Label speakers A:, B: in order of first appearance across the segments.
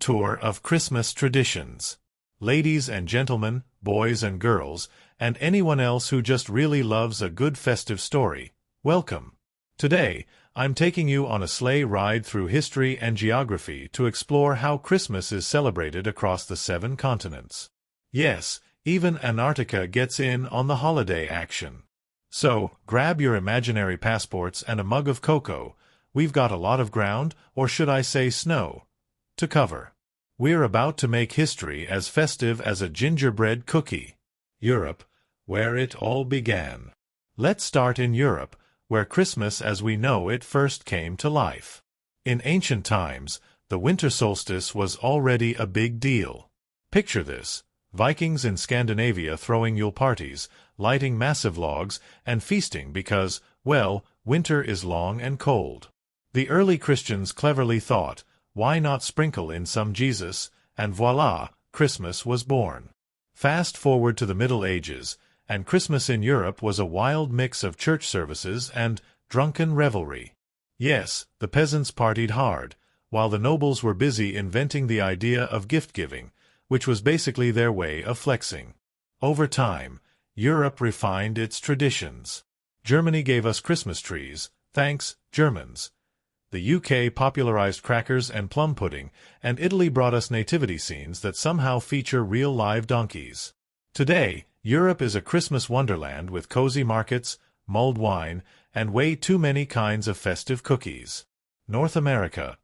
A: tour of Christmas traditions. Ladies and gentlemen, boys and girls, and anyone else who just really loves a good festive story, welcome. Today, I'm taking you on a sleigh ride through history and geography to explore how Christmas is celebrated across the 7 continents. Yes, even Antarctica gets in on the holiday action. So, grab your imaginary passports and a mug of cocoa. We've got a lot of ground, or should I say snow, to cover. We're about to make history as festive as a gingerbread cookie. Europe, where it all began. Let's start in Europe, where Christmas as we know it first came to life. In ancient times, the winter solstice was already a big deal. Picture this: Vikings in Scandinavia throwing Yule parties, lighting massive logs, and feasting because, well, winter is long and cold. The early Christians cleverly thought, why not sprinkle in some Jesus, and voila, Christmas was born. Fast forward to the Middle Ages, and Christmas in Europe was a wild mix of church services and drunken revelry. Yes, the peasants partied hard, while the nobles were busy inventing the idea of gift-giving, which was basically their way of flexing. Over time, Europe refined its traditions. Germany gave us Christmas trees, thanks, Germans. The UK popularized crackers and plum pudding, and Italy brought us nativity scenes that somehow feature real live donkeys. Today, Europe is a Christmas wonderland with cozy markets, mulled wine, and way too many kinds of festive cookies. North America.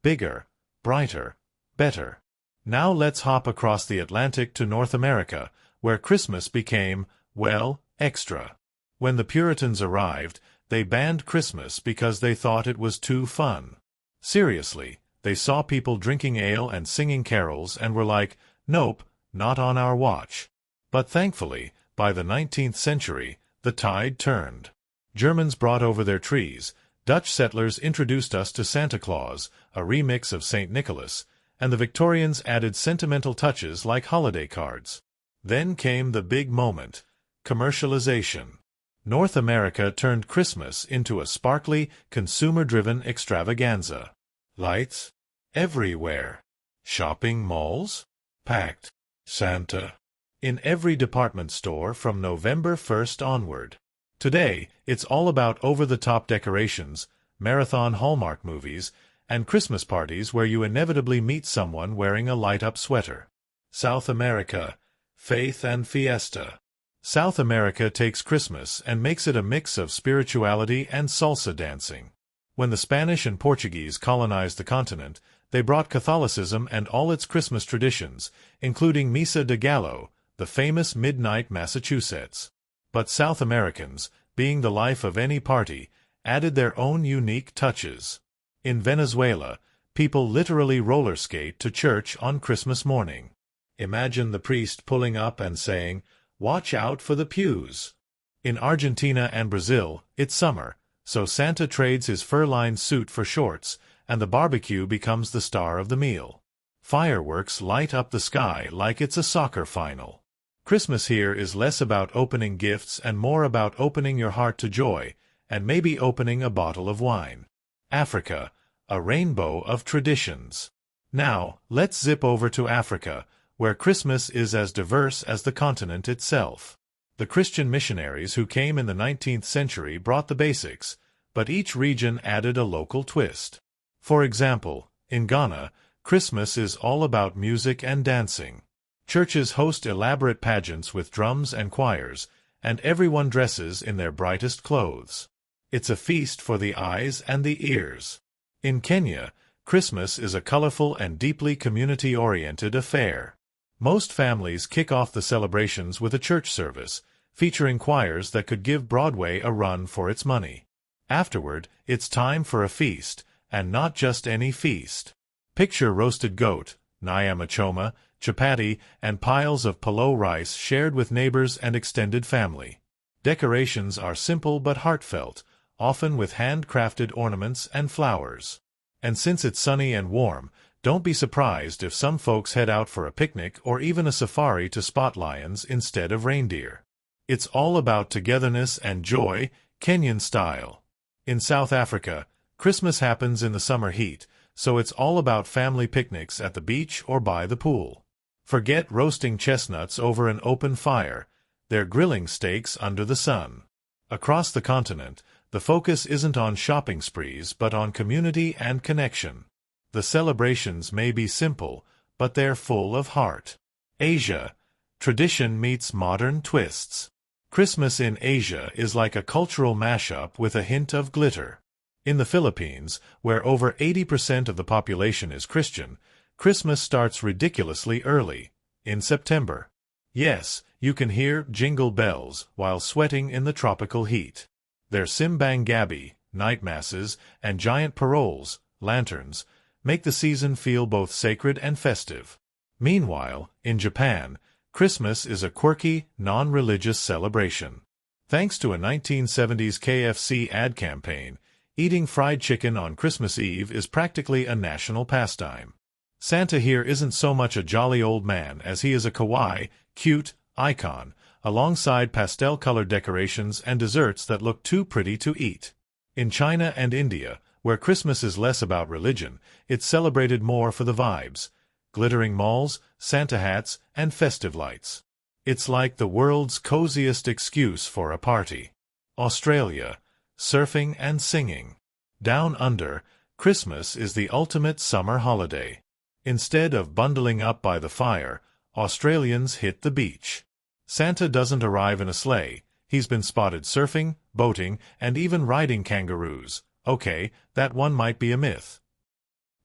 A: Bigger, brighter, better. Now let's hop across the Atlantic to North America, where Christmas became, well, extra. When the Puritans arrived, they banned Christmas because they thought it was too fun. Seriously, they saw people drinking ale and singing carols and were like, nope, not on our watch. But thankfully, by the 19th century, the tide turned. Germans brought over their trees, Dutch settlers introduced us to Santa Claus, a remix of St. Nicholas, and the Victorians added sentimental touches like holiday cards. Then came the big moment: commercialization. North America turned Christmas into a sparkly, consumer-driven extravaganza. Lights everywhere. Shopping malls packed. Santa in every department store from November 1st onward. Today, it's all about over-the-top decorations, marathon Hallmark movies, and Christmas parties where you inevitably meet someone wearing a light-up sweater. South America, faith and fiesta. South America takes Christmas and makes it a mix of spirituality and salsa dancing. When the Spanish and Portuguese colonized the continent, they brought Catholicism and all its Christmas traditions, including Misa de Gallo, the famous midnight Massachusetts. But South Americans, being the life of any party, added their own unique touches. In Venezuela, people literally roller skate to church on Christmas morning. Imagine the priest pulling up and saying, "Watch out for the pews." In Argentina and Brazil, it's summer, so Santa trades his fur-lined suit for shorts, and the barbecue becomes the star of the meal. Fireworks light up the sky like it's a soccer final. Christmas here is less about opening gifts and more about opening your heart to joy, and maybe opening a bottle of wine. Africa, a rainbow of traditions. Now, let's zip over to Africa, where Christmas is as diverse as the continent itself. The Christian missionaries who came in the 19th century brought the basics, but each region added a local twist. For example, in Ghana, Christmas is all about music and dancing. Churches host elaborate pageants with drums and choirs, and everyone dresses in their brightest clothes. It's a feast for the eyes and the ears. In Kenya, Christmas is a colorful and deeply community-oriented affair. Most families kick off the celebrations with a church service, featuring choirs that could give Broadway a run for its money. Afterward, it's time for a feast, and not just any feast. Picture roasted goat, nyama choma, chapati, and piles of palo rice shared with neighbors and extended family. Decorations are simple but heartfelt, often with handcrafted ornaments and flowers. And since it's sunny and warm, don't be surprised if some folks head out for a picnic or even a safari to spot lions instead of reindeer. It's all about togetherness and joy, Kenyan style. In South Africa, Christmas happens in the summer heat, so it's all about family picnics at the beach or by the pool. Forget roasting chestnuts over an open fire. They're grilling steaks under the sun. Across the continent, the focus isn't on shopping sprees but on community and connection. The celebrations may be simple, but they're full of heart. Asia. Tradition meets modern twists. Christmas in Asia is like a cultural mashup with a hint of glitter. In the Philippines, where over 80% of the population is Christian, Christmas starts ridiculously early, in September. Yes, you can hear jingle bells while sweating in the tropical heat. Their simbang gabi, night masses, and giant paroles, lanterns, make the season feel both sacred and festive. Meanwhile, in Japan, Christmas is a quirky, non-religious celebration. Thanks to a 1970s KFC ad campaign, eating fried chicken on Christmas Eve is practically a national pastime. Santa here isn't so much a jolly old man as he is a kawaii, cute icon, alongside pastel-colored decorations and desserts that look too pretty to eat. In China and India, where Christmas is less about religion, it's celebrated more for the vibes. Glittering malls, Santa hats, and festive lights. It's like the world's coziest excuse for a party. Australia. Surfing and singing. Down under, Christmas is the ultimate summer holiday. Instead of bundling up by the fire, Australians hit the beach. Santa doesn't arrive in a sleigh. He's been spotted surfing, boating, and even riding kangaroos. Okay, that one might be a myth.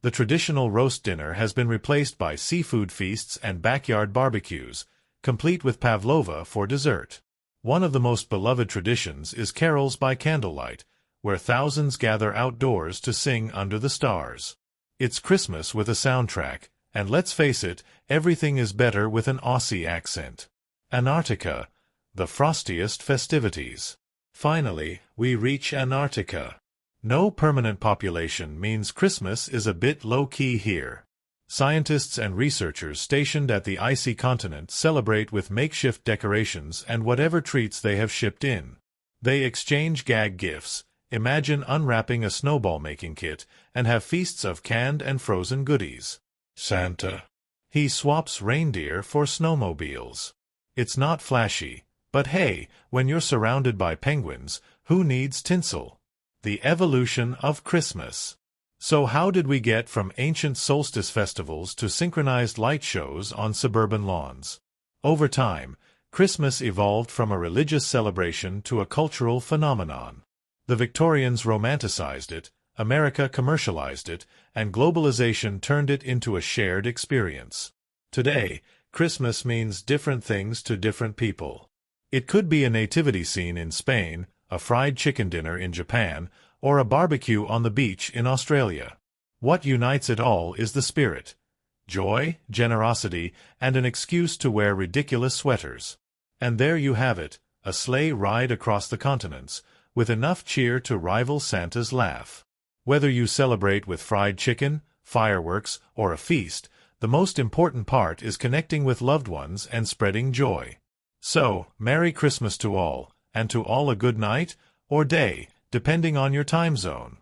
A: The traditional roast dinner has been replaced by seafood feasts and backyard barbecues, complete with pavlova for dessert. One of the most beloved traditions is carols by candlelight, where thousands gather outdoors to sing under the stars. It's Christmas with a soundtrack, and let's face it, everything is better with an Aussie accent. Antarctica, the frostiest festivities. Finally, we reach Antarctica. No permanent population means Christmas is a bit low-key here. Scientists and researchers stationed at the icy continent celebrate with makeshift decorations and whatever treats they have shipped in. They exchange gag gifts, imagine unwrapping a snowball-making kit, and have feasts of canned and frozen goodies. Santa. He swaps reindeer for snowmobiles. It's not flashy, but hey, when you're surrounded by penguins, who needs tinsel? The evolution of Christmas. So how did we get from ancient solstice festivals to synchronized light shows on suburban lawns? Over time, Christmas evolved from a religious celebration to a cultural phenomenon. The Victorians romanticized it, America commercialized it, and globalization turned it into a shared experience. Today, Christmas means different things to different people. It could be a nativity scene in Spain, a fried chicken dinner in Japan, or a barbecue on the beach in Australia. What unites it all is the spirit. Joy, generosity, and an excuse to wear ridiculous sweaters. And there you have it, a sleigh ride across the continents, with enough cheer to rival Santa's laugh. Whether you celebrate with fried chicken, fireworks, or a feast, the most important part is connecting with loved ones and spreading joy. So, Merry Christmas to all, and to all a good night, or day, depending on your time zone.